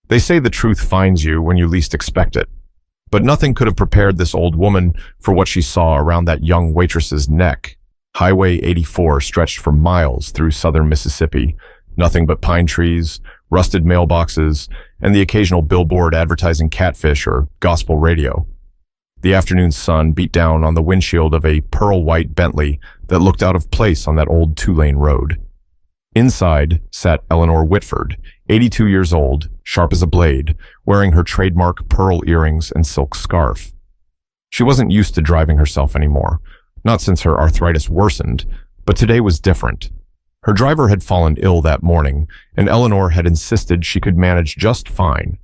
They say the truth finds you when you least expect it. But nothing could have prepared this old woman for what she saw around that young waitress's neck. Highway 84 stretched for miles through southern Mississippi. Nothing but pine trees, rusted mailboxes, and the occasional billboard advertising catfish or gospel radio. The afternoon sun beat down on the windshield of a pearl-white Bentley that looked out of place on that old two-lane road. Inside sat Eleanor Whitford, 82 years old, sharp as a blade, wearing her trademark pearl earrings and silk scarf. She wasn't used to driving herself anymore, not since her arthritis worsened, but today was different. Her driver had fallen ill that morning, and Eleanor had insisted she could manage just fine.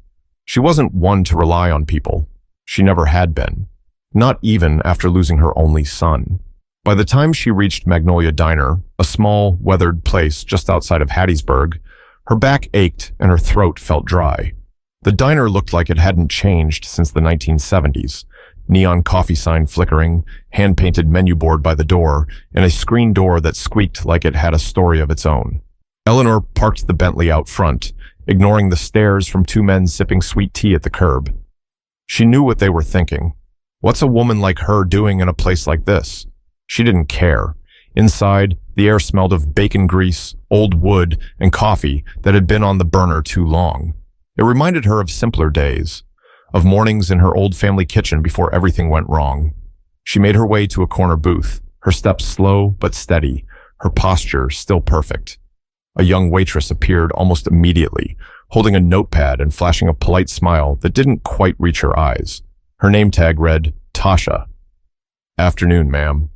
She wasn't one to rely on people. She never had been, not even after losing her only son. By the time she reached Magnolia Diner, a small, weathered place just outside of Hattiesburg, her back ached and her throat felt dry. The diner looked like it hadn't changed since the 1970s. Neon coffee sign flickering, hand-painted menu board by the door, and a screen door that squeaked like it had a story of its own. Eleanor parked the Bentley out front, ignoring the stares from two men sipping sweet tea at the curb. She knew what they were thinking. What's a woman like her doing in a place like this? She didn't care. Inside, the air smelled of bacon grease, old wood, and coffee that had been on the burner too long. It reminded her of simpler days, of mornings in her old family kitchen before everything went wrong. She made her way to a corner booth, her steps slow but steady, her posture still perfect. A young waitress appeared almost immediately, holding a notepad and flashing a polite smile that didn't quite reach her eyes. Her name tag read, Tasha. "Afternoon, ma'am.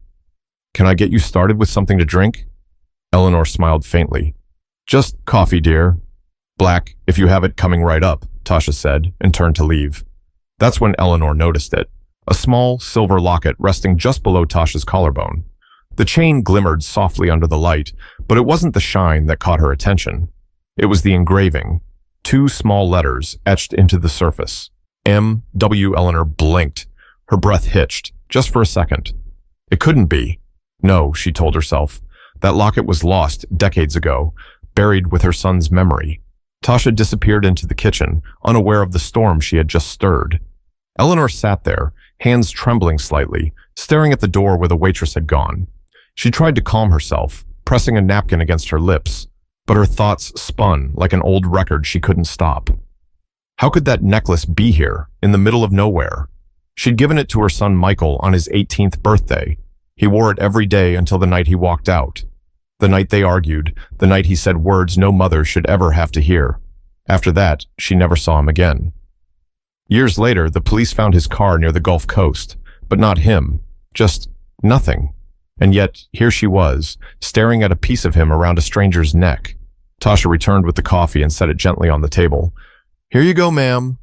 Can I get you started with something to drink?" Eleanor smiled faintly. "Just coffee, dear." "Black, if you have it, coming right up," Tasha said, and turned to leave. That's when Eleanor noticed it, a small silver locket resting just below Tasha's collarbone. The chain glimmered softly under the light, but it wasn't the shine that caught her attention. It was the engraving, two small letters etched into the surface. M.W. Eleanor blinked. Her breath hitched, just for a second. It couldn't be. No, she told herself. That locket was lost decades ago, buried with her son's memory. Tasha disappeared into the kitchen, unaware of the storm she had just stirred. Eleanor sat there, hands trembling slightly, staring at the door where the waitress had gone. She tried to calm herself, pressing a napkin against her lips, but her thoughts spun like an old record she couldn't stop. How could that necklace be here, in the middle of nowhere? She'd given it to her son Michael on his 18th birthday. He wore it every day until the night he walked out. The night they argued, the night he said words no mother should ever have to hear. After that, she never saw him again. Years later, the police found his car near the Gulf Coast, but not him, just nothing. And yet, here she was, staring at a piece of him around a stranger's neck. Tasha returned with the coffee and set it gently on the table. "Here you go, ma'am."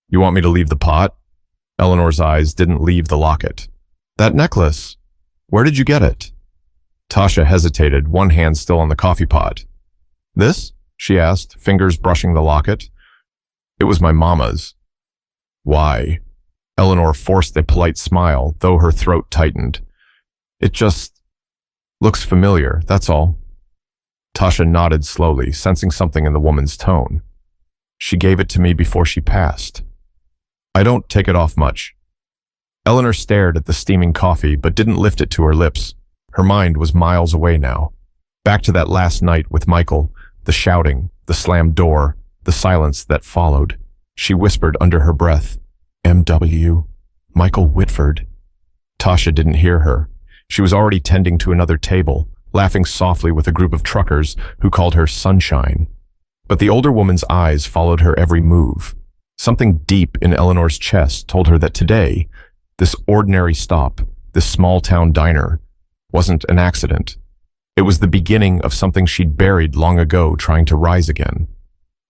"You want me to leave the pot?" Eleanor's eyes didn't leave the locket. "That necklace, where did you get it?" Tasha hesitated, one hand still on the coffee pot. "This?" she asked, fingers brushing the locket. "It was my mama's." "Why?" Eleanor forced a polite smile, though her throat tightened. "It just looks familiar, that's all." Tasha nodded slowly, sensing something in the woman's tone. "She gave it to me before she passed. I don't take it off much." Eleanor stared at the steaming coffee, but didn't lift it to her lips. Her mind was miles away now. Back to that last night with Michael, the shouting, the slammed door, the silence that followed. She whispered under her breath, "M.W. Michael Whitford." Tasha didn't hear her. She was already tending to another table, laughing softly with a group of truckers who called her Sunshine. But the older woman's eyes followed her every move. Something deep in Eleanor's chest told her that today, this ordinary stop, this small-town diner, wasn't an accident. It was the beginning of something she'd buried long ago, trying to rise again.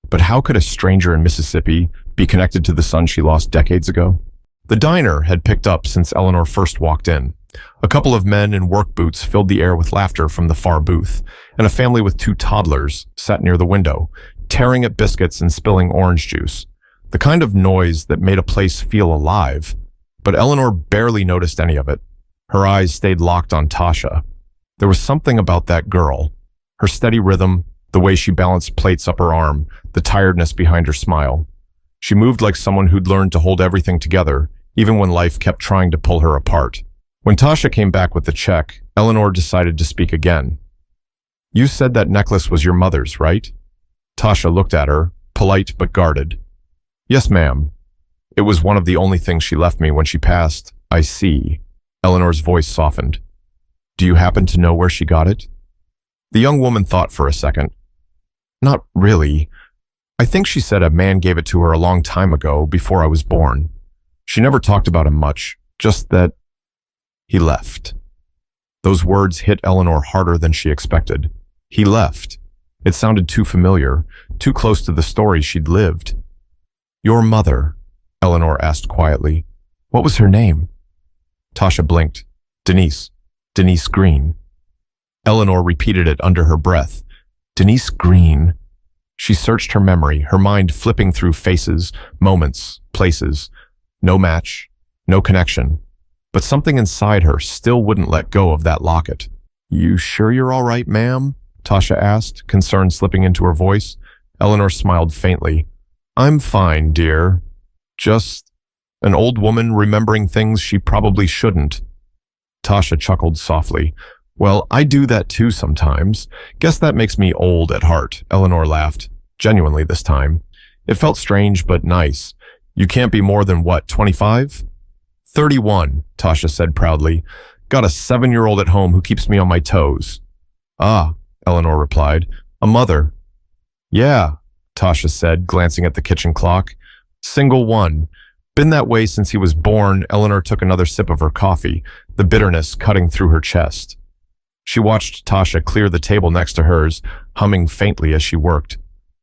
But how could a stranger in Mississippi be connected to the son she lost decades ago? The diner had picked up since Eleanor first walked in. A couple of men in work boots filled the air with laughter from the far booth, and a family with two toddlers sat near the window, tearing at biscuits and spilling orange juice. The kind of noise that made a place feel alive. But Eleanor barely noticed any of it. Her eyes stayed locked on Tasha. There was something about that girl, her steady rhythm, The way she balanced plates up her arm, the tiredness behind her smile. She moved like someone who'd learned to hold everything together, even when life kept trying to pull her apart. When Tasha came back with the check, Eleanor decided to speak again. "You said that necklace was your mother's, right?" Tasha looked at her, polite but guarded. "Yes, ma'am. It was one of the only things she left me when she passed." "I see." Eleanor's voice softened. "Do you happen to know where she got it?" The young woman thought for a second. "Not really. I think she said a man gave it to her a long time ago, before I was born. She never talked about him much, just that he left." Those words hit Eleanor harder than she expected. He left. It sounded too familiar, too close to the story she'd lived. "Your mother?" Eleanor asked quietly. "What was her name?" Tasha blinked. "Denise. Denise Green." Eleanor repeated it under her breath. "Denise Green." She searched her memory, her mind flipping through faces, moments, places. No match, no connection. But something inside her still wouldn't let go of that locket. "You sure you're all right, ma'am?" Tasha asked, concern slipping into her voice. Eleanor smiled faintly. "I'm fine, dear. Just an old woman remembering things she probably shouldn't." Tasha chuckled softly. "Well, I do that too sometimes. Guess that makes me old at heart." Eleanor laughed, genuinely this time. It felt strange but nice. "You can't be more than what, 25? 31, Tasha said proudly. "Got a 7-year-old at home who keeps me on my toes." "Ah," Eleanor replied. "A mother." "Yeah," Tasha said, glancing at the kitchen clock. "Single one. Been that way since he was born." Eleanor took another sip of her coffee, the bitterness cutting through her chest. She watched Tasha clear the table next to hers, humming faintly as she worked.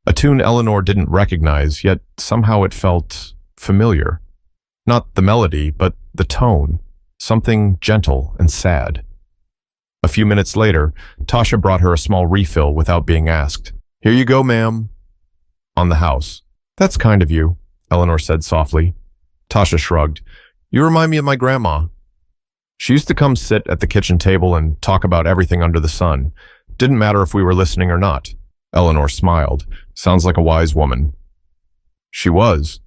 A tune Eleanor didn't recognize, yet somehow it felt familiar. Not the melody, but the tone. Something gentle and sad. A few minutes later, Tasha brought her a small refill without being asked. "Here you go, ma'am." On the house. "That's kind of you," Eleanor said softly. Tasha shrugged. "You remind me of my grandma. She used to come sit at the kitchen table and talk about everything under the sun. Didn't matter if we were listening or not." Eleanor smiled. "Sounds like a wise woman." She was.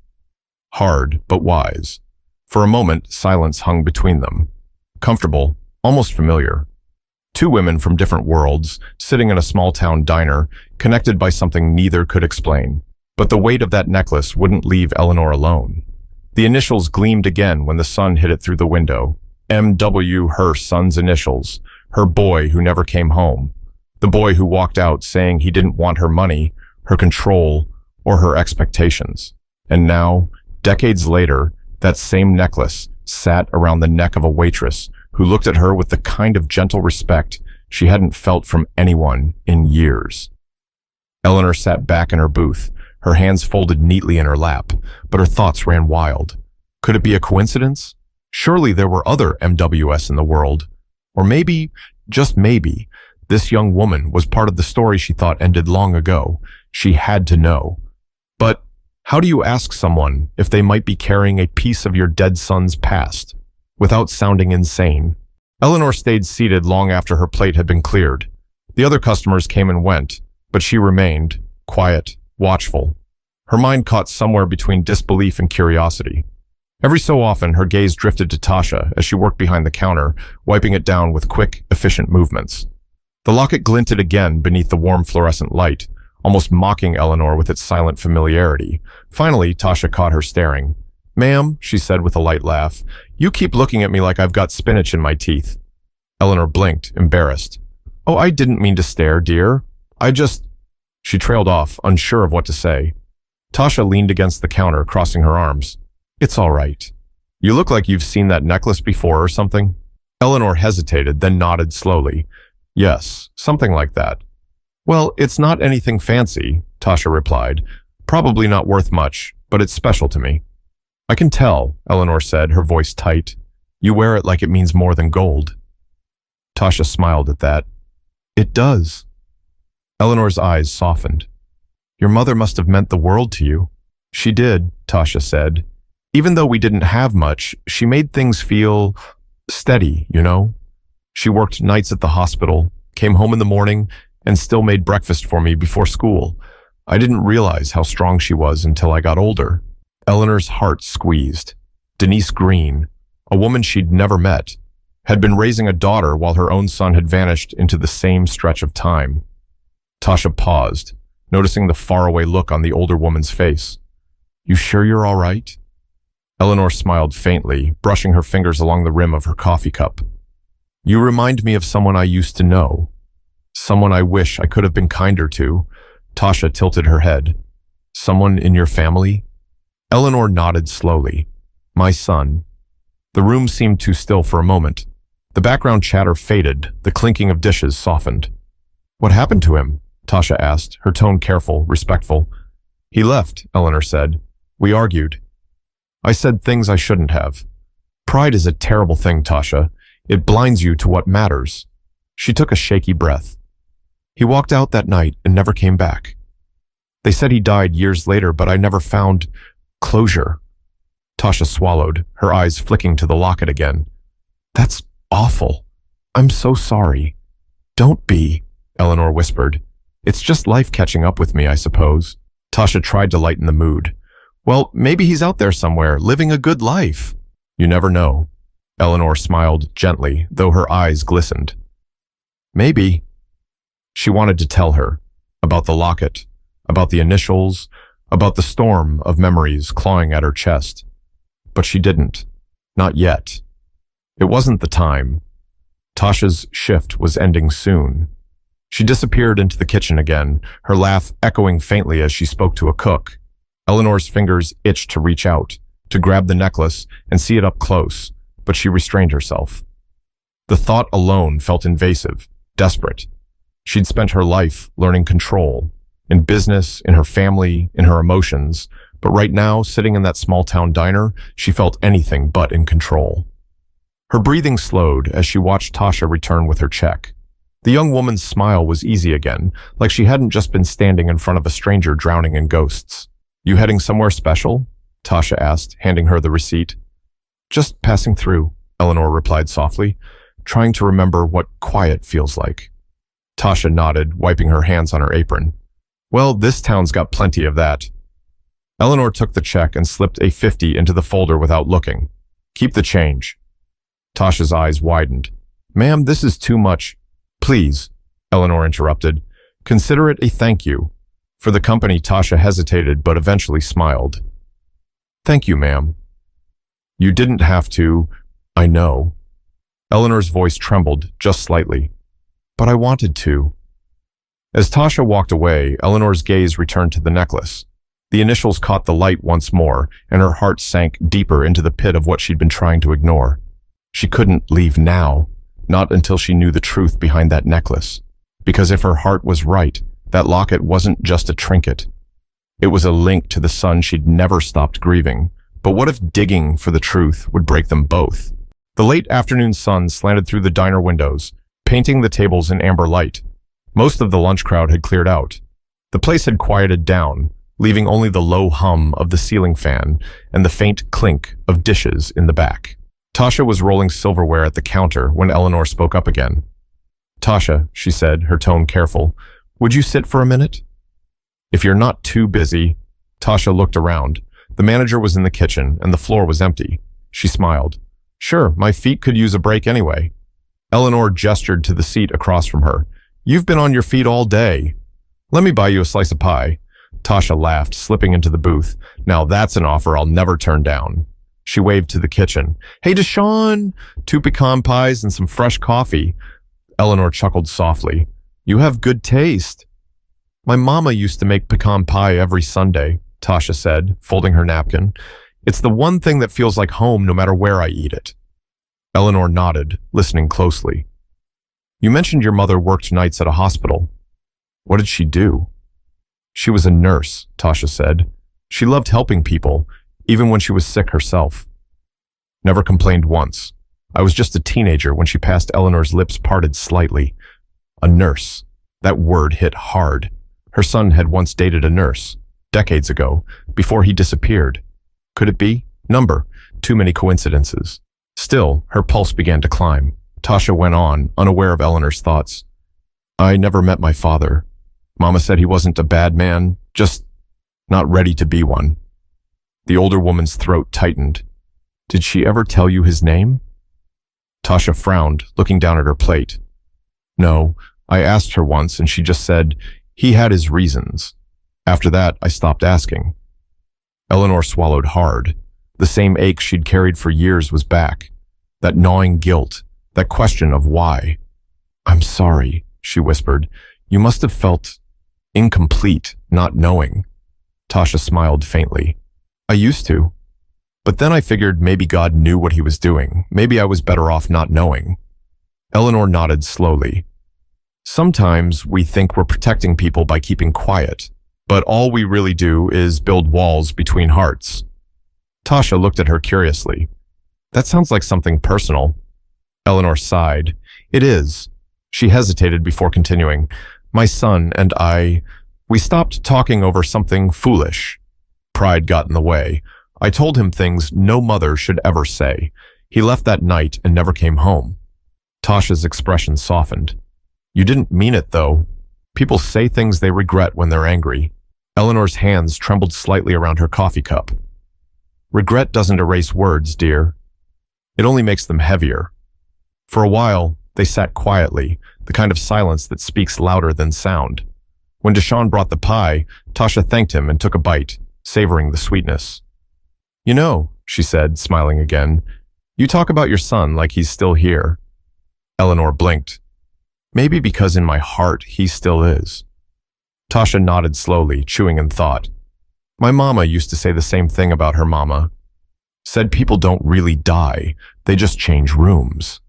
Hard, but wise. For a moment, silence hung between them. Comfortable, almost familiar. Two women from different worlds, sitting in a small-town diner, connected by something neither could explain. But the weight of that necklace wouldn't leave Eleanor alone. The initials gleamed again when the sun hit it through the window. M.W., her son's initials. Her boy who never came home. The boy who walked out saying he didn't want her money, her control, or her expectations. And now, decades later, that same necklace sat around the neck of a waitress who looked at her with the kind of gentle respect she hadn't felt from anyone in years. Eleanor sat back in her booth, her hands folded neatly in her lap, but her thoughts ran wild. Could it be a coincidence? Surely there were other MWS in the world. Or maybe, just maybe, this young woman was part of the story she thought ended long ago. She had to know. But how do you ask someone if they might be carrying a piece of your dead son's past, without sounding insane? Eleanor stayed seated long after her plate had been cleared. The other customers came and went, but she remained, quiet, watchful. Her mind caught somewhere between disbelief and curiosity. Every so often, her gaze drifted to Tasha as she worked behind the counter, wiping it down with quick, efficient movements. The locket glinted again beneath the warm fluorescent light, almost mocking Eleanor with its silent familiarity. Finally, Tasha caught her staring. "Ma'am," she said with a light laugh, "you keep looking at me like I've got spinach in my teeth." Eleanor blinked, embarrassed. "Oh, I didn't mean to stare, dear. I just—" She trailed off, unsure of what to say. Tasha leaned against the counter, crossing her arms. "It's all right. You look like you've seen that necklace before or something." Eleanor hesitated, then nodded slowly. "Yes, something like that." "Well, it's not anything fancy," Tasha replied. "Probably not worth much, but it's special to me." "I can tell," Eleanor said, her voice tight. "You wear it like it means more than gold." Tasha smiled at that. "It does." Eleanor's eyes softened. "Your mother must have meant the world to you." "She did," Tasha said. "Even though we didn't have much, she made things feel steady, you know? She worked nights at the hospital, came home in the morning, and still made breakfast for me before school. I didn't realize how strong she was until I got older. Eleanor's heart squeezed. Denise Green, a woman she'd never met, had been raising a daughter while her own son had vanished into the same stretch of time. Tasha paused, noticing the faraway look on the older woman's face. "You sure you're all right?" Eleanor smiled faintly, brushing her fingers along the rim of her coffee cup. "You remind me of someone I used to know. Someone I wish I could have been kinder to." Tasha tilted her head. "Someone in your family?" Eleanor nodded slowly. "My son." The room seemed too still for a moment. The background chatter faded, the clinking of dishes softened. "What happened to him?" Tasha asked, her tone careful, respectful. "He left," Eleanor said. "We argued. I said things I shouldn't have. Pride is a terrible thing, Tasha. It blinds you to what matters." She took a shaky breath. "He walked out that night and never came back. They said he died years later, but I never found closure." Tasha swallowed, her eyes flicking to the locket again. "That's awful. I'm so sorry." "Don't be," Eleanor whispered. "It's just life catching up with me, I suppose." Tasha tried to lighten the mood. "Well, maybe he's out there somewhere, living a good life." "You never know." Eleanor smiled gently, though her eyes glistened. "Maybe." She wanted to tell her about the locket, about the initials, about the storm of memories clawing at her chest. But she didn't. Not yet. It wasn't the time. Tasha's shift was ending soon. She disappeared into the kitchen again, her laugh echoing faintly as she spoke to a cook. Eleanor's fingers itched to reach out, to grab the necklace and see it up close, but she restrained herself. The thought alone felt invasive, desperate. She'd spent her life learning control, in business, in her family, in her emotions, but right now, sitting in that small-town diner, she felt anything but in control. Her breathing slowed as she watched Tasha return with her check. The young woman's smile was easy again, like she hadn't just been standing in front of a stranger drowning in ghosts. "You heading somewhere special?" Tasha asked, handing her the receipt. "Just passing through," Eleanor replied softly, trying to remember what quiet feels like. Tasha nodded, wiping her hands on her apron. "Well, this town's got plenty of that." Eleanor took the check and slipped a 50 into the folder without looking. "Keep the change." Tasha's eyes widened. "Ma'am, this is too much." "Please," Eleanor interrupted. "Consider it a thank you." For the company, Tasha hesitated but eventually smiled. "Thank you, ma'am." "You didn't have to. I know." Eleanor's voice trembled just slightly. "But I wanted to." As Tasha walked away, Eleanor's gaze returned to the necklace. The initials caught the light once more, and her heart sank deeper into the pit of what she'd been trying to ignore. She couldn't leave now, not until she knew the truth behind that necklace. Because if her heart was right, that locket wasn't just a trinket. It was a link to the son she'd never stopped grieving. But what if digging for the truth would break them both? The late afternoon sun slanted through the diner windows, painting the tables in amber light. Most of the lunch crowd had cleared out. The place had quieted down, leaving only the low hum of the ceiling fan and the faint clink of dishes in the back. Tasha was rolling silverware at the counter when Eleanor spoke up again. "Tasha," she said, her tone careful, "would you sit for a minute?" "If you're not too busy." Tasha looked around. The manager was in the kitchen and the floor was empty. She smiled. "Sure, my feet could use a break anyway." Eleanor gestured to the seat across from her. "You've been on your feet all day. Let me buy you a slice of pie." Tasha laughed, slipping into the booth. "Now that's an offer I'll never turn down." She waved to the kitchen. "Hey, Deshawn! 2 pecan pies and some fresh coffee." Eleanor chuckled softly. "You have good taste." "My mama used to make pecan pie every Sunday," Tasha said, folding her napkin. "It's the one thing that feels like home no matter where I eat it." Eleanor nodded, listening closely. "You mentioned your mother worked nights at a hospital. What did she do?" "She was a nurse," Tasha said. "She loved helping people, even when she was sick herself. Never complained once. I was just a teenager when she passed." Eleanor's lips parted slightly. A nurse. That word hit hard. Her son had once dated a nurse, decades ago, before he disappeared. Could it be? Too many coincidences. Still, her pulse began to climb. Tasha went on, unaware of Eleanor's thoughts. I never met my father. Mama said he wasn't a bad man, just not ready to be one. The older woman's throat tightened. Did she ever tell you his name? Tasha frowned, looking down at her plate. No, I asked her once and she just said he had his reasons. After that, I stopped asking. Eleanor swallowed hard. The same ache she'd carried for years was back. That gnawing guilt, that question of why. I'm sorry, she whispered. You must have felt incomplete, not knowing. Tasha smiled faintly. I used to. But then I figured maybe God knew what he was doing. Maybe I was better off not knowing. Eleanor nodded slowly. Sometimes we think we're protecting people by keeping quiet, but all we really do is build walls between hearts. Tasha looked at her curiously. That sounds like something personal. Eleanor sighed. It is. She hesitated before continuing. My son and we stopped talking over something foolish. Pride got in the way. I told him things no mother should ever say. He left that night and never came home. Tasha's expression softened. You didn't mean it, though. People say things they regret when they're angry. Eleanor's hands trembled slightly around her coffee cup. Regret doesn't erase words, dear. It only makes them heavier. For a while, they sat quietly, the kind of silence that speaks louder than sound. When Deshawn brought the pie, Tasha thanked him and took a bite, savoring the sweetness. You know, she said, smiling again, you talk about your son like he's still here. Eleanor blinked. Maybe because in my heart he still is. Tasha nodded slowly, chewing in thought. My mama used to say the same thing about her mama. Said people don't really die, they just change rooms.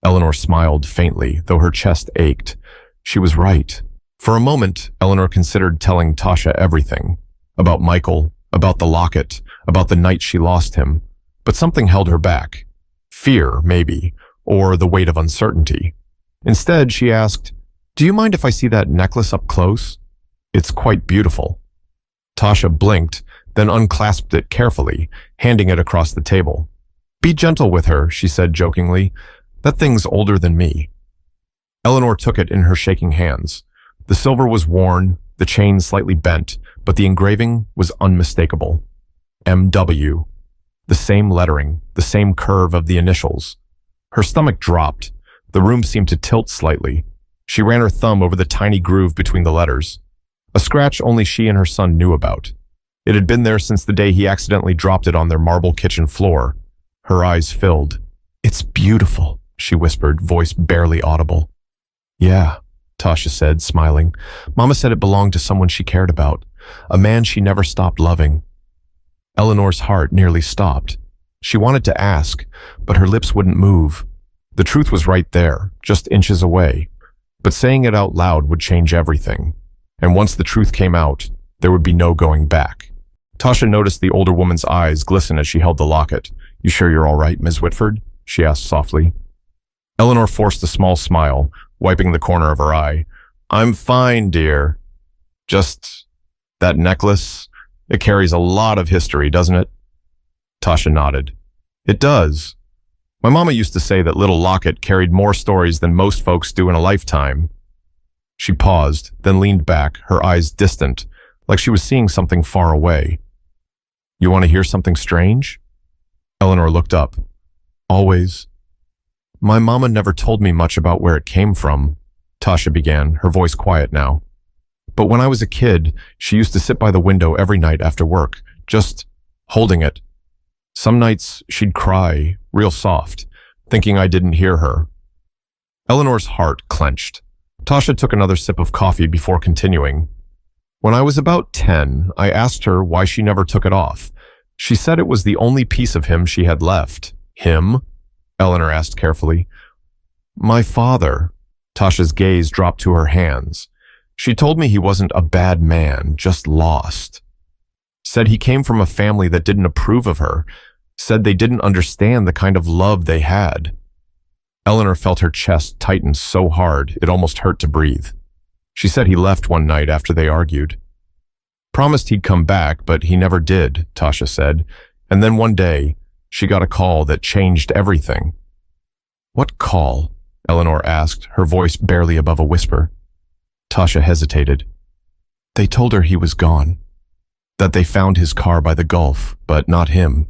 Eleanor smiled faintly, though her chest ached. She was right. For a moment, Eleanor considered telling Tasha everything. About Michael, about the locket, about the night she lost him. But something held her back. Fear, maybe, or the weight of uncertainty. Instead, she asked, Do you mind if I see that necklace up close? It's quite beautiful. Tasha blinked, then unclasped it carefully, handing it across the table. Be gentle with her, she said jokingly. That thing's older than me. Eleanor took it in her shaking hands. The silver was worn, the chain slightly bent, but the engraving was unmistakable. M.W. The same lettering, the same curve of the initials. Her stomach dropped. The room seemed to tilt slightly. She ran her thumb over the tiny groove between the letters. A scratch only she and her son knew about. It had been there since the day he accidentally dropped it on their marble kitchen floor. Her eyes filled. It's beautiful, she whispered, voice barely audible. Yeah, Tasha said, smiling. Mama said it belonged to someone she cared about, a man she never stopped loving. Eleanor's heart nearly stopped. She wanted to ask, but her lips wouldn't move. The truth was right there, just inches away. But saying it out loud would change everything. And once the truth came out, there would be no going back. Tasha noticed the older woman's eyes glisten as she held the locket. You sure you're all right, Ms. Whitford? She asked softly. Eleanor forced a small smile, wiping the corner of her eye. I'm fine, dear. Just that necklace, it carries a lot of history, doesn't it? Tasha nodded. It does. My mama used to say that little locket carried more stories than most folks do in a lifetime. She paused, then leaned back, her eyes distant, like she was seeing something far away. You want to hear something strange? Eleanor looked up. Always. My mama never told me much about where it came from, Tasha began, her voice quiet now. But when I was a kid, she used to sit by the window every night after work, just holding it. Some nights she'd cry, real soft, thinking I didn't hear her. Eleanor's heart clenched. Tasha took another sip of coffee before continuing. When I was about 10, I asked her why she never took it off. She said it was the only piece of him she had left. Him? Eleanor asked carefully. My father. Tasha's gaze dropped to her hands. She told me he wasn't a bad man, just lost. Said he came from a family that didn't approve of her. Said they didn't understand the kind of love they had. Eleanor felt her chest tighten so hard it almost hurt to breathe. She said he left one night after they argued. Promised he'd come back, but he never did, Tasha said. And then one day, she got a call that changed everything. What call? Eleanor asked, her voice barely above a whisper. Tasha hesitated. They told her he was gone. That they found his car by the Gulf, but not him.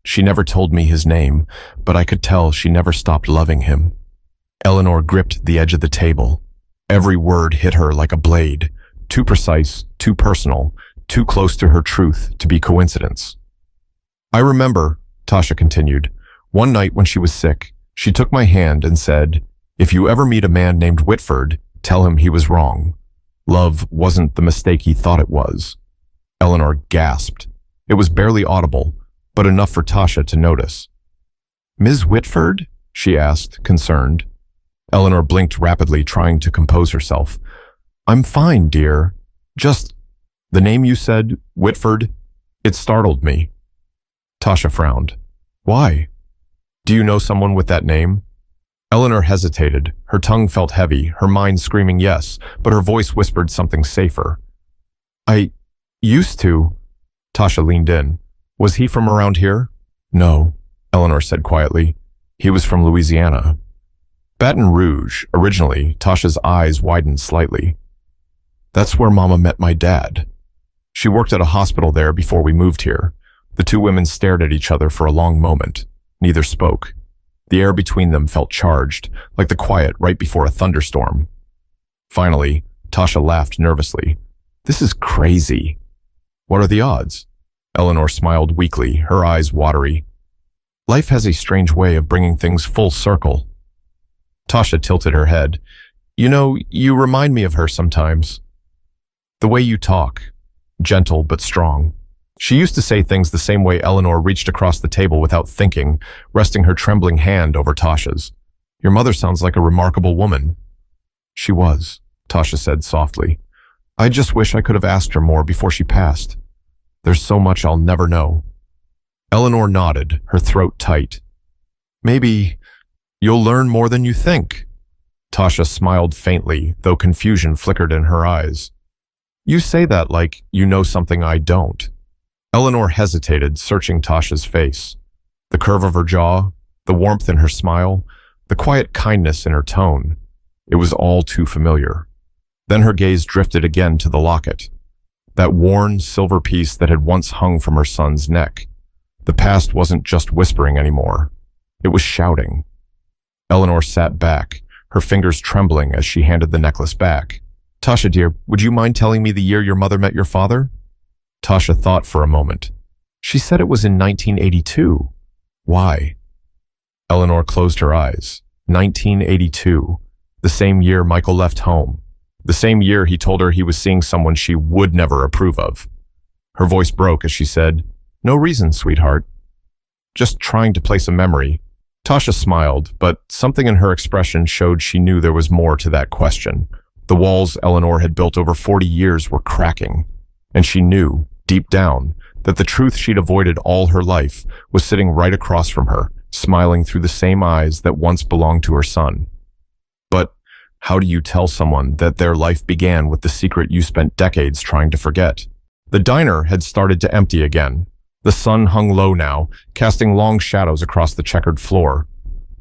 She never told me his name, but I could tell she never stopped loving him. Eleanor gripped the edge of the table. Every word hit her like a blade, too precise, too personal, too close to her truth to be coincidence. I remember, Tasha continued, one night when she was sick, she took my hand and said, if you ever meet a man named Whitford, tell him he was wrong. Love wasn't the mistake he thought it was. Eleanor gasped. It was barely audible, but enough for Tasha to notice. Ms. Whitford? She asked, concerned. Eleanor blinked rapidly, trying to compose herself. I'm fine, dear. Just, the name you said, Whitford, it startled me. Tasha frowned. Why? Do you know someone with that name? Eleanor hesitated. Her tongue felt heavy, her mind screaming yes, but her voice whispered something safer. I used to. Tasha leaned in. Was he from around here? No, Eleanor said quietly. He was from Louisiana. Baton Rouge, originally. Tasha's eyes widened slightly. That's where Mama met my dad. She worked at a hospital there before we moved here. The two women stared at each other for a long moment. Neither spoke. The air between them felt charged, like the quiet right before a thunderstorm. Finally, Tasha laughed nervously. This is crazy. What are the odds? Eleanor smiled weakly, her eyes watery. Life has a strange way of bringing things full circle. Tasha tilted her head. You know, you remind me of her sometimes. The way you talk. Gentle but strong. She used to say things the same way. Eleanor reached across the table without thinking, resting her trembling hand over Tasha's. Your mother sounds like a remarkable woman. She was, Tasha said softly. I just wish I could have asked her more before she passed. There's so much I'll never know. Eleanor nodded, her throat tight. Maybe you'll learn more than you think. Tasha smiled faintly, though confusion flickered in her eyes. You say that like you know something I don't. Eleanor hesitated, searching Tasha's face. The curve of her jaw, the warmth in her smile, the quiet kindness in her tone. It was all too familiar. Then her gaze drifted again to the locket. That worn silver piece that had once hung from her son's neck. The past wasn't just whispering anymore. It was shouting. Eleanor sat back, her fingers trembling as she handed the necklace back. Tasha, dear, would you mind telling me the year your mother met your father? Tasha thought for a moment. She said it was in 1982. Why? Eleanor closed her eyes. 1982. The same year Michael left home. The same year he told her he was seeing someone she would never approve of. Her voice broke as she said, No reason, sweetheart. Just trying to place a memory. Tasha smiled, but something in her expression showed she knew there was more to that question. The walls Eleanor had built over 40 years were cracking, and she knew, deep down, that the truth she'd avoided all her life was sitting right across from her, smiling through the same eyes that once belonged to her son. But how do you tell someone that their life began with the secret you spent decades trying to forget? The diner had started to empty again. The sun hung low now, casting long shadows across the checkered floor.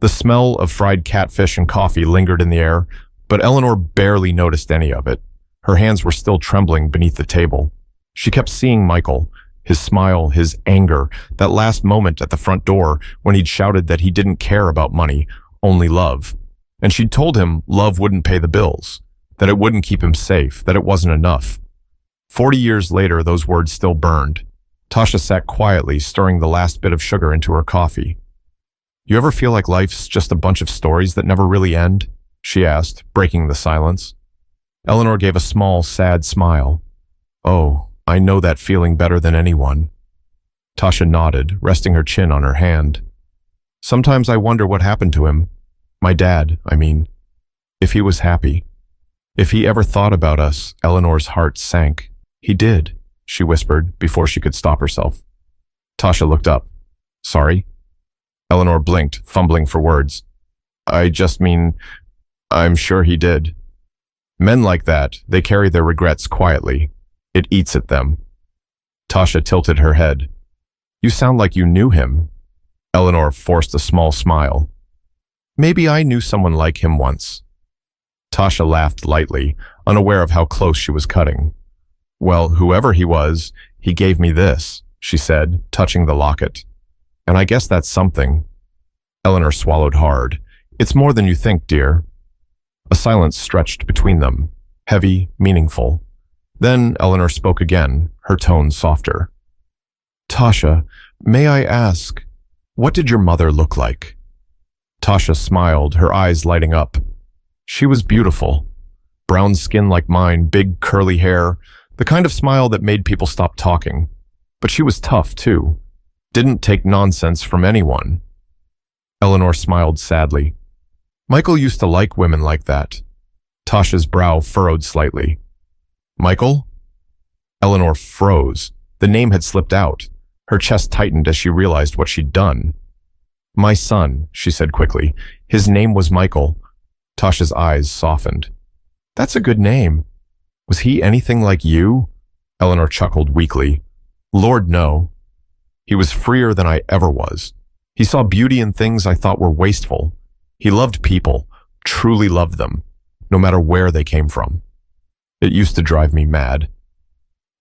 The smell of fried catfish and coffee lingered in the air, but Eleanor barely noticed any of it. Her hands were still trembling beneath the table. She kept seeing Michael, his smile, his anger, that last moment at the front door when he'd shouted that he didn't care about money, only love. And she'd told him love wouldn't pay the bills, that it wouldn't keep him safe, that it wasn't enough. 40 years later, those words still burned. Tasha sat quietly, stirring the last bit of sugar into her coffee. You ever feel like life's just a bunch of stories that never really end? She asked, breaking the silence. Eleanor gave a small, sad smile. Oh, I know that feeling better than anyone. Tasha nodded, resting her chin on her hand. Sometimes I wonder what happened to him. My dad, I mean. If he was happy. If he ever thought about us. Eleanor's heart sank. He did, she whispered before she could stop herself. Tasha looked up. Sorry? Eleanor blinked, fumbling for words. I just mean, I'm sure he did. Men like that, they carry their regrets quietly. It eats at them. Tasha tilted her head. You sound like you knew him. Eleanor forced a small smile. Maybe I knew someone like him once. Tasha laughed lightly, unaware of how close she was cutting. Well, whoever he was, he gave me this, she said, touching the locket. And I guess that's something. Eleanor swallowed hard. It's more than you think, dear. A silence stretched between them, heavy, meaningful. Then Eleanor spoke again, her tone softer. Tasha, may I ask, what did your mother look like? Tasha smiled, her eyes lighting up. She was beautiful. Brown skin like mine, big curly hair, the kind of smile that made people stop talking. But she was tough, too. Didn't take nonsense from anyone. Eleanor smiled sadly. Michael used to like women like that. Tasha's brow furrowed slightly. Michael? Eleanor froze. The name had slipped out. Her chest tightened as she realized what she'd done. My son, she said quickly. His name was Michael. Tasha's eyes softened. That's a good name. Was he anything like you? Eleanor chuckled weakly. Lord, no. He was freer than I ever was. He saw beauty in things I thought were wasteful. He loved people, truly loved them, no matter where they came from. It used to drive me mad.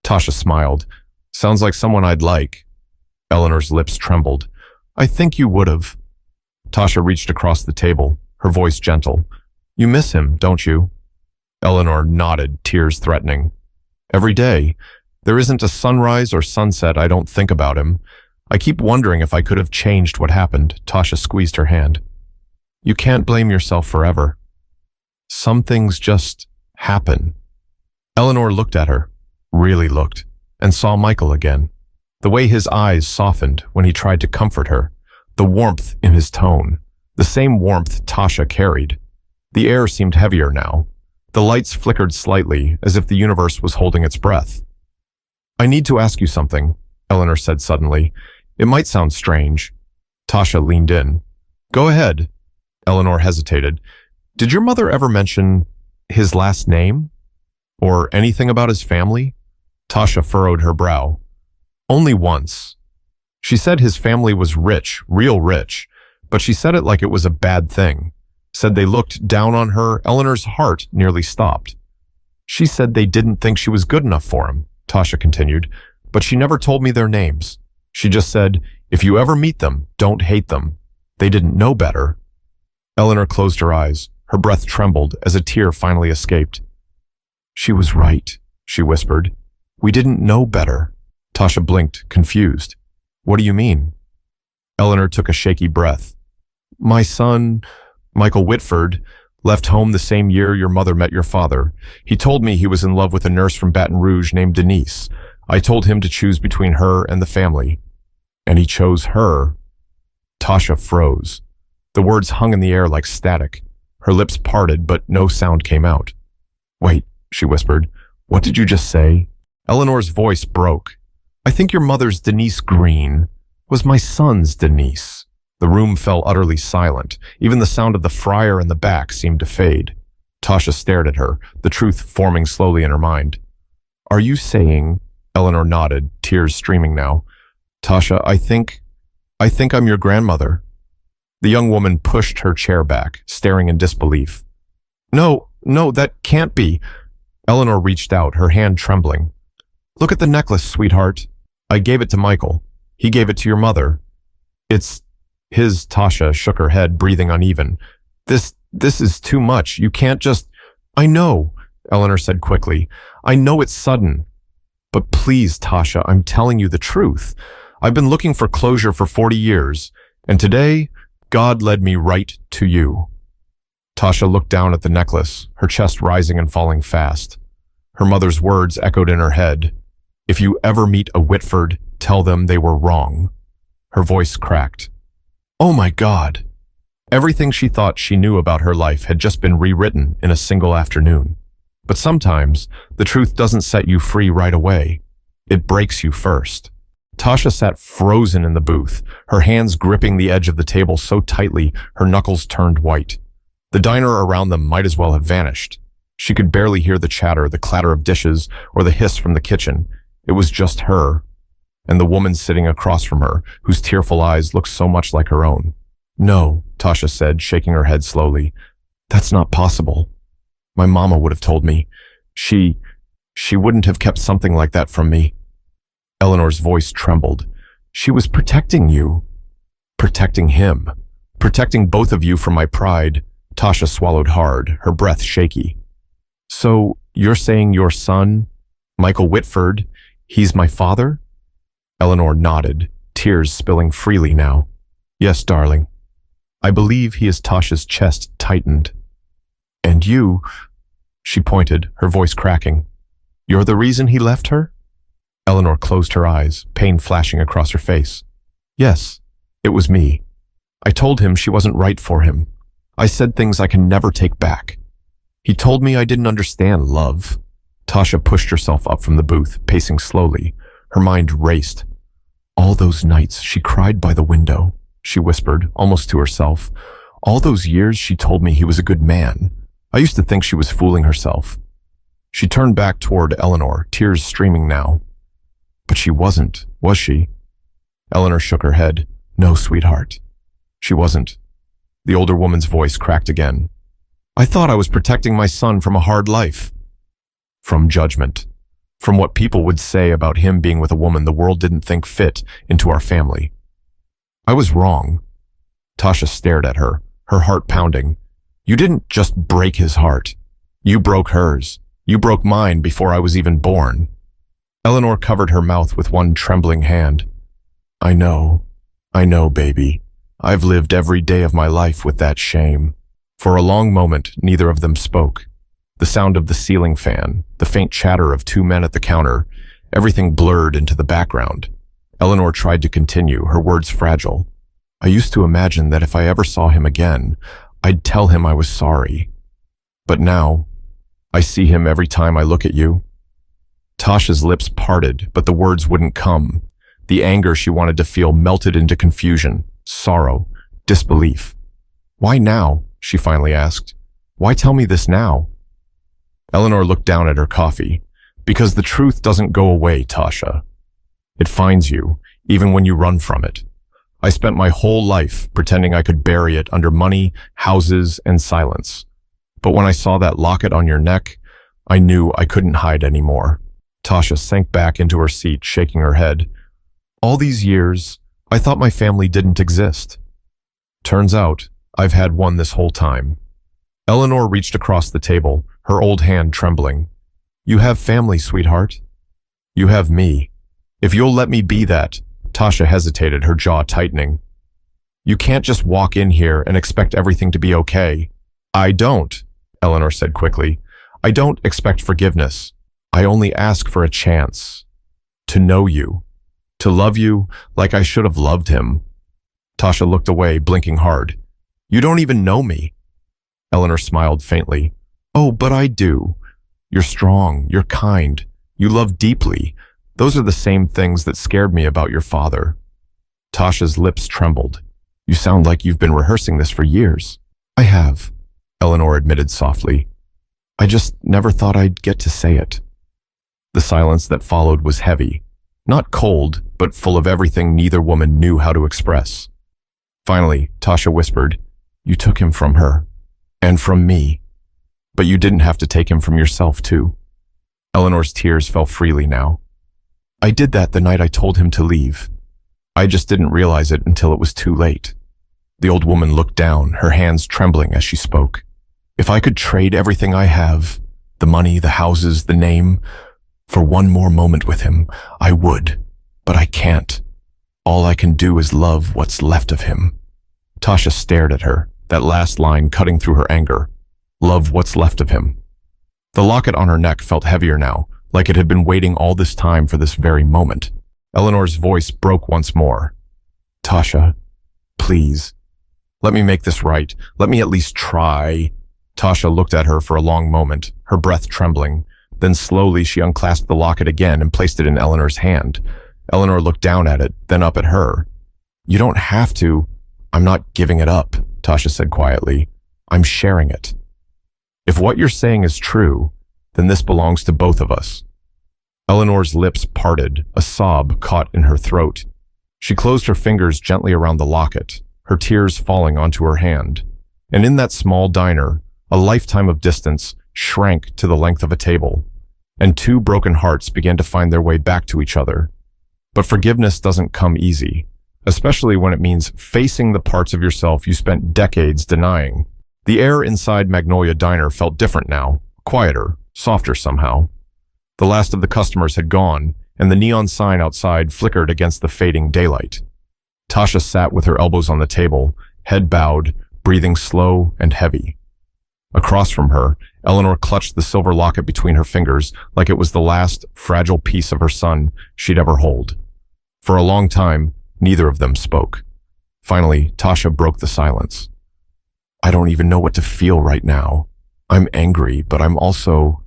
Tasha smiled. Sounds like someone I'd like. Eleanor's lips trembled. I think you would have. Tasha reached across the table, her voice gentle. You miss him, don't you? Eleanor nodded, tears threatening. Every day. There isn't a sunrise or sunset I don't think about him. I keep wondering if I could have changed what happened. Tasha squeezed her hand. You can't blame yourself forever. Some things just happen. Eleanor looked at her, really looked, and saw Michael again. The way his eyes softened when he tried to comfort her, the warmth in his tone, the same warmth Tasha carried. The air seemed heavier now. The lights flickered slightly, as if the universe was holding its breath. I need to ask you something, Eleanor said suddenly. It might sound strange. Tasha leaned in. Go ahead. Eleanor hesitated. Did your mother ever mention his last name? Or anything about his family? Tasha furrowed her brow. Only once. She said his family was rich, real rich, but she said it like it was a bad thing. Said they looked down on her. Eleanor's heart nearly stopped. She said they didn't think she was good enough for him, Tasha continued, but she never told me their names. She just said, if you ever meet them, don't hate them. They didn't know better. Eleanor closed her eyes. Her breath trembled as a tear finally escaped. She was right, she whispered. We didn't know better. Tasha blinked, confused. What do you mean? Eleanor took a shaky breath. My son, Michael Whitford, left home the same year your mother met your father. He told me he was in love with a nurse from Baton Rouge named Denise. I told him to choose between her and the family. And he chose her. Tasha froze. The words hung in the air like static. Her lips parted, but no sound came out. Wait, she whispered. What did you just say? Eleanor's voice broke. I think your mother's Denise Green was my son's Denise. The room fell utterly silent. Even the sound of the fryer in the back seemed to fade. Tasha stared at her, the truth forming slowly in her mind. Are you saying... Eleanor nodded, tears streaming now. Tasha, I think I'm your grandmother. The young woman pushed her chair back, staring in disbelief. No, that can't be. Eleanor reached out, her hand trembling. Look at the necklace, sweetheart. I gave it to Michael. He gave it to your mother. It's his. Tasha shook her head, breathing uneven. This is too much. You can't just... I know, Eleanor said quickly. I know it's sudden. But please, Tasha, I'm telling you the truth. I've been looking for closure for 40 years, and today, God led me right to you. Tasha looked down at the necklace, her chest rising and falling fast. Her mother's words echoed in her head. If you ever meet a Whitford, tell them they were wrong. Her voice cracked. Oh my God. Everything she thought she knew about her life had just been rewritten in a single afternoon. But sometimes, the truth doesn't set you free right away. It breaks you first. Tasha sat frozen in the booth, her hands gripping the edge of the table so tightly her knuckles turned white. The diner around them might as well have vanished. She could barely hear the chatter, the clatter of dishes, or the hiss from the kitchen. It was just her, and the woman sitting across from her, whose tearful eyes looked so much like her own. No, Tasha said, shaking her head slowly. That's not possible. My mama would have told me. She wouldn't have kept something like that from me. Eleanor's voice trembled. She was protecting you. Protecting him. Protecting both of you from my pride. Tasha swallowed hard, her breath shaky. So, you're saying your son, Michael Whitford, he's my father? Eleanor nodded, tears spilling freely now. Yes, darling. I believe he is. Tasha's chest tightened. And you, she pointed, her voice cracking. You're the reason he left her? Eleanor closed her eyes, pain flashing across her face. Yes, it was me. I told him she wasn't right for him. I said things I can never take back. He told me I didn't understand love. Tasha pushed herself up from the booth, pacing slowly. Her mind raced. All those nights she cried by the window, she whispered, almost to herself. All those years she told me he was a good man. I used to think she was fooling herself. She turned back toward Eleanor, tears streaming now. But she wasn't, was she? Eleanor shook her head. No, sweetheart. She wasn't. The older woman's voice cracked again. I thought I was protecting my son from a hard life. From judgment. From what people would say about him being with a woman the world didn't think fit into our family. I was wrong. Tasha stared at her, her heart pounding. You didn't just break his heart. You broke hers. You broke mine before I was even born. Eleanor covered her mouth with one trembling hand. I know, baby. I've lived every day of my life with that shame. For a long moment, neither of them spoke. The sound of the ceiling fan, the faint chatter of two men at the counter, everything blurred into the background. Eleanor tried to continue, her words fragile. I used to imagine that if I ever saw him again, I'd tell him I was sorry. But now, I see him every time I look at you. Tasha's lips parted, but the words wouldn't come. The anger she wanted to feel melted into confusion, sorrow, disbelief. Why now? She finally asked. Why tell me this now? Eleanor looked down at her coffee. Because the truth doesn't go away, Tasha. It finds you, even when you run from it. I spent my whole life pretending I could bury it under money, houses, and silence. But when I saw that locket on your neck, I knew I couldn't hide anymore. Tasha sank back into her seat, shaking her head. All these years, I thought my family didn't exist. Turns out, I've had one this whole time. Eleanor reached across the table, her old hand trembling. You have family, sweetheart. You have me. If you'll let me be that, Tasha hesitated, her jaw tightening. You can't just walk in here and expect everything to be okay. I don't, Eleanor said quickly. I don't expect forgiveness. I only ask for a chance. To know you. To love you like I should have loved him. Tasha looked away, blinking hard. You don't even know me. Eleanor smiled faintly. Oh, but I do. You're strong. You're kind. You love deeply. Those are the same things that scared me about your father. Tasha's lips trembled. You sound like you've been rehearsing this for years. I have, Eleanor admitted softly. I just never thought I'd get to say it. The silence that followed was heavy. Not cold, but full of everything neither woman knew how to express. Finally, Tasha whispered, You took him from her. And from me. But you didn't have to take him from yourself, too. Eleanor's tears fell freely now. I did that the night I told him to leave. I just didn't realize it until it was too late. The old woman looked down, her hands trembling as she spoke. If I could trade everything I have, the money, the houses, the name, for one more moment with him, I would. But I can't. All I can do is love what's left of him. Tasha stared at her, that last line cutting through her anger. Love what's left of him. The locket on her neck felt heavier now, like it had been waiting all this time for this very moment. Eleanor's voice broke once more. Tasha, please, let me make this right. Let me at least try. Tasha looked at her for a long moment, her breath trembling. Then slowly she unclasped the locket again and placed it in Eleanor's hand. Eleanor looked down at it, then up at her. You don't have to. I'm not giving it up, Tasha said quietly. I'm sharing it. If what you're saying is true, then this belongs to both of us. Eleanor's lips parted, a sob caught in her throat. She closed her fingers gently around the locket. her tears falling onto her hand. And in that small diner, a lifetime of distance shrank to the length of a table, and two broken hearts began to find their way back to each other. But forgiveness doesn't come easy, especially when it means facing the parts of yourself you spent decades denying. The air inside Magnolia Diner felt different now, quieter, softer somehow. The last of the customers had gone, and the neon sign outside flickered against the fading daylight. Tasha sat with her elbows on the table, head bowed, breathing slow and heavy. Across from her, Eleanor clutched the silver locket between her fingers like it was the last fragile piece of her son she'd ever hold. For a long time, neither of them spoke. Finally, Tasha broke the silence. "I don't even know what to feel right now. I'm angry, but I'm also..."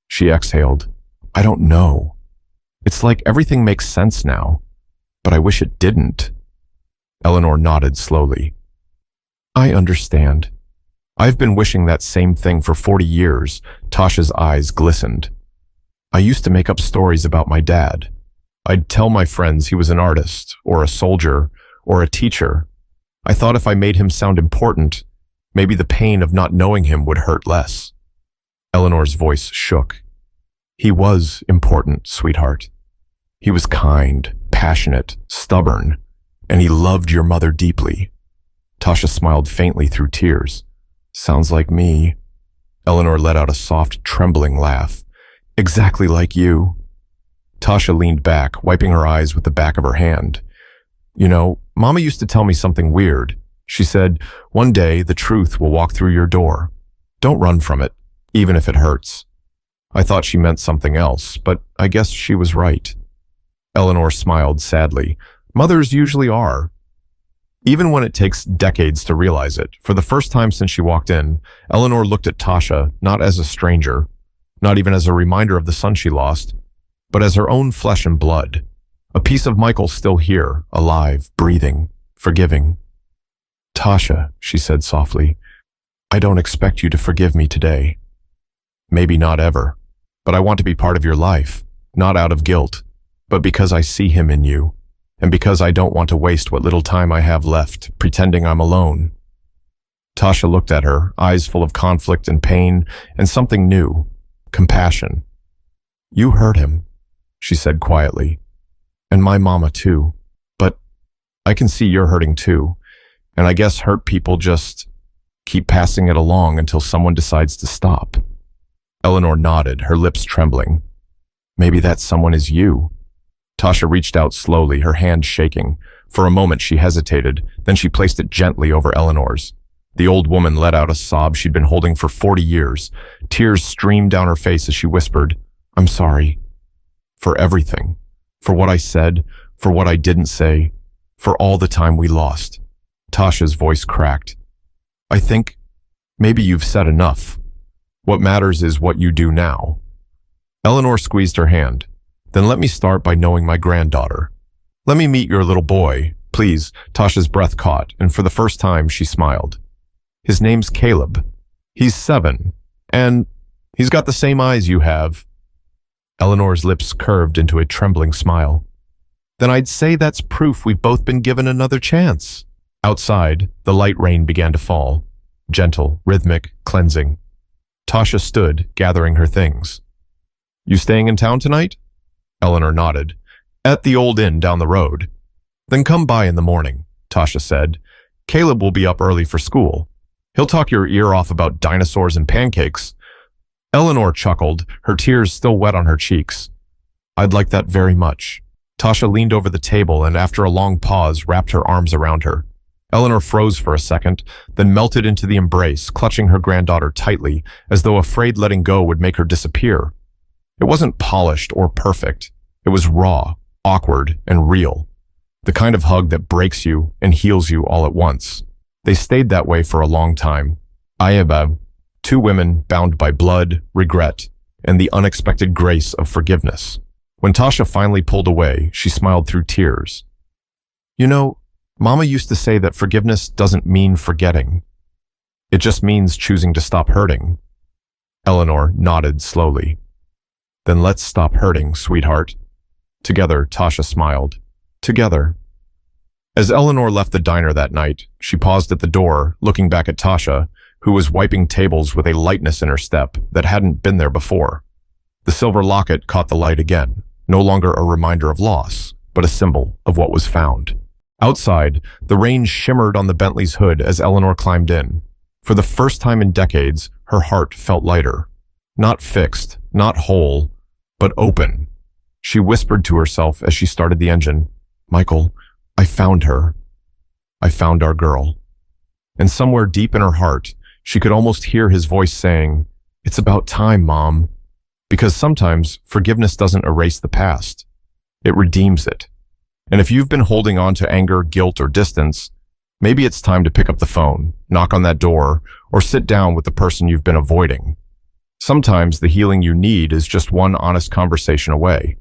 She exhaled. "I don't know. It's like everything makes sense now, but I wish it didn't." Eleanor nodded slowly. "I understand. I've been wishing that same thing for 40 years, Tasha's eyes glistened. "I used to make up stories about my dad. I'd tell my friends he was an artist, or a soldier, or a teacher. I thought if I made him sound important, maybe the pain of not knowing him would hurt less." Eleanor's voice shook. "He was important, sweetheart. He was kind, passionate, stubborn, and he loved your mother deeply." Tasha smiled faintly through tears. "Sounds like me." Eleanor let out a soft, trembling laugh. "Exactly like you." Tasha leaned back, wiping her eyes with the back of her hand. "You know, Mama used to tell me something weird. She said, 'One day the truth will walk through your door. Don't run from it, even if it hurts.' I thought she meant something else, but I guess she was right." Eleanor smiled sadly. Mothers usually are. Even when it takes decades to realize it, for the first time since she walked in, Eleanor looked at Tasha not as a stranger, not even as a reminder of the son she lost, but as her own flesh and blood, a piece of Michael still here, alive, breathing, forgiving. "Tasha," she said softly, "I don't expect you to forgive me today. Maybe not ever, but I want to be part of your life, not out of guilt, but because I see him in you. And because I don't want to waste what little time I have left pretending I'm alone." Tasha looked at her, eyes full of conflict and pain, and something new, compassion. "You hurt him," she said quietly, "and my mama too. But I can see you're hurting too, and I guess hurt people just keep passing it along until someone decides to stop." Eleanor nodded, her lips trembling. "Maybe that someone is you." Tasha reached out slowly, her hand shaking. For a moment she hesitated, then she placed it gently over Eleanor's. The old woman let out a sob she'd been holding for 40 years. Tears streamed down her face as she whispered, "I'm sorry. For everything. For what I said, for what I didn't say, for all the time we lost." Tasha's voice cracked. "I think maybe you've said enough. What matters is what you do now." Eleanor squeezed her hand. "Then let me start by knowing my granddaughter. Let me meet your little boy, please." Tasha's breath caught, and for the first time she smiled. "His name's Caleb. He's 7, and he's got the same eyes you have." Eleanor's lips curved into a trembling smile. "Then I'd say that's proof we've both been given another chance." Outside, the light rain began to fall. Gentle, rhythmic, cleansing. Tasha stood, gathering her things. "You staying in town tonight?" Eleanor nodded. "At the old inn down the road." "Then come by in the morning," Tasha said. "Caleb will be up early for school. He'll talk your ear off about dinosaurs and pancakes." Eleanor chuckled, her tears still wet on her cheeks. "I'd like that very much." Tasha leaned over the table and after a long pause wrapped her arms around her. Eleanor froze for a second, then melted into the embrace, clutching her granddaughter tightly, as though afraid letting go would make her disappear. It wasn't polished or perfect. It was raw, awkward, and real. The kind of hug that breaks you and heals you all at once. They stayed that way for a long time. Ayaba, two women bound by blood, regret, and the unexpected grace of forgiveness. When Tasha finally pulled away, she smiled through tears. "You know, Mama used to say that forgiveness doesn't mean forgetting. It just means choosing to stop hurting." Eleanor nodded slowly. "Then let's stop hurting, sweetheart." Together, Tasha smiled. Together. As Eleanor left the diner that night, she paused at the door, looking back at Tasha, who was wiping tables with a lightness in her step that hadn't been there before. The silver locket caught the light again, no longer a reminder of loss, but a symbol of what was found. Outside, the rain shimmered on the Bentley's hood as Eleanor climbed in. For the first time in decades, her heart felt lighter. Not fixed, not whole, but open. She whispered to herself as she started the engine, "Michael, I found her. I found our girl." And somewhere deep in her heart, she could almost hear his voice saying, "It's about time, Mom." Because sometimes forgiveness doesn't erase the past. It redeems it. And if you've been holding on to anger, guilt, or distance, maybe it's time to pick up the phone, knock on that door, or sit down with the person you've been avoiding. Sometimes the healing you need is just one honest conversation away.